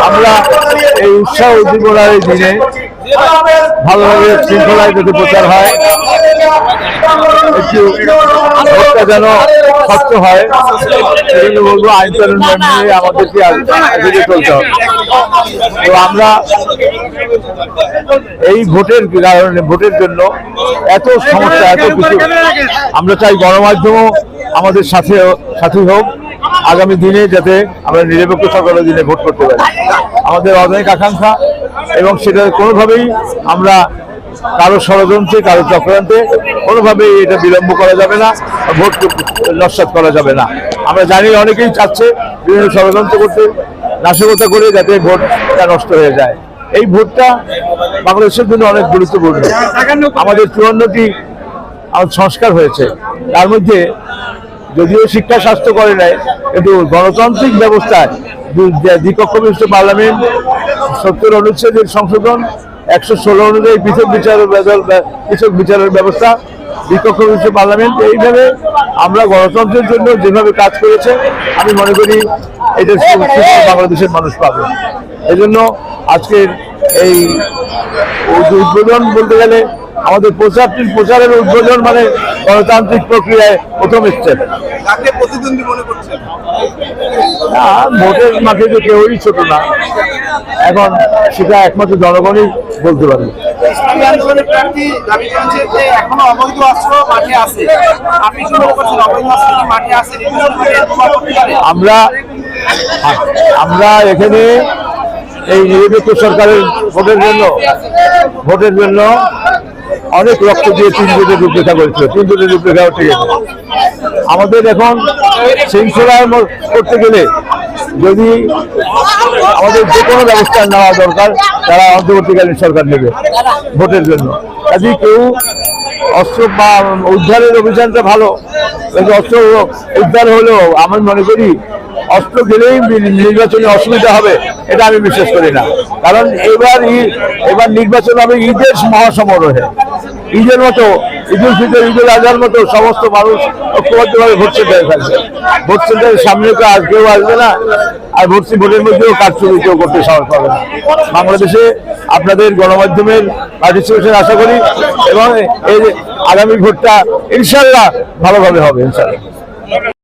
আমরা এই উৎসাহ উদ্দীপনার এই দিনে ভালোভাবে শৃঙ্খলায় যদি প্রচার হয়, একটু ভোটটা যেন স্বচ্ছ হয়, সেজন্য বলবো আইন কানুন মেনে আমাদেরকে এগিয়ে চলতে হবে। তো আমরা এই ভোটের কারণে, ভোটের জন্য এত সমস্যা, এত কিছু, আমরা চাই গণমাধ্যমও আমাদের সাথী হোক আগামী দিনে, যাতে আমরা নিরপেক্ষ সরকারের দিনে ভোট করতে পারি। আমাদের অনেক আকাঙ্ক্ষা, এবং সেটা কোনোভাবেই আমরা কারো ষড়যন্ত্রে, কারো চক্রান্তে কোনোভাবেই এটা বিলম্ব করা যাবে না, ভোট নস্যাৎ করা যাবে না। আমরা জানি অনেকেই চাচ্ছে বিভিন্ন ষড়যন্ত্র করতে, নাশকতা করে যাতে ভোটটা নষ্ট হয়ে যায়। এই ভোটটা বাংলাদেশের জন্য অনেক গুরুত্বপূর্ণ। আমাদের 54টি সংস্কার হয়েছে, তার মধ্যে যদিও শিক্ষা স্বাস্থ্য করে নাই, কিন্তু গণতান্ত্রিক ব্যবস্থায় দ্বিকক্ষ বিশিষ্ট পার্লামেন্ট, 70 অনুচ্ছেদের সংশোধন, 116 অনুযায়ী পৃথক বিচারের ব্যবস্থা, দ্বিকক্ষ বিশিষ্ট পার্লামেন্ট, এইভাবে আমরা গণতন্ত্রের জন্য যেভাবে কাজ করেছে, আমি মনে করি এটা বাংলাদেশের মানুষ পাবে। এজন্য আজকের এই উদ্বোধন বলতে গেলে আমাদের প্রচারের উদ্বোধন মানে গণতান্ত্রিক প্রক্রিয়ায় প্রথম স্টেপ। প্রতিদ্বন্দ্বী মনে করছেন? না, ভোটের মাঠে তো কেউই ছোট না, এখন সেটা একমাত্র জনগণই বলতে পারে। আমরা এখানে এই নিরপেক্ষ সরকারের ভোটের জন্য অনেক রক্ত দিয়ে 3 জোটের রূপরেখা করেছিল, 3 জোটের রূপরেখাও ঠিক আছে। আমাদের এখন শৃঙ্খলায় করতে গেলে যদি আমাদের যে কোনো ব্যবস্থা নেওয়া দরকার, তারা অন্তর্বর্তীকালীন সরকার নেবে ভোটের জন্য। কাজে কেউ অস্ত্র বা উদ্ধারের অভিযানটা ভালো, কিন্তু অস্ত্র উদ্ধার হলেও আমি মনে করি অস্ত্র গেলেই নির্বাচনে অসুবিধা হবে, এটা আমি বিশ্বাস করি না। কারণ এবার নির্বাচন হবে ঈদের মহাসমারোহে, ঈদের মতো, ঈদুল ফিতর, ঈদুল আজহার মতো সমস্ত মানুষ ঐক্যবদ্ধভাবে ভোট সেন্টারে থাকবে। ভোট সেন্টারের সামনে তো আর কেউ আসবে না, আর ভোটের মধ্যেও কারচুপি কেউ করতে সাহস পাবে না। বাংলাদেশে আপনাদের গণমাধ্যমের পার্টিসিপেশন আশা করি, এবং এই আগামী ভোটটা ইনশাল্লাহ ভালোভাবে হবে ইনশাল্লাহ।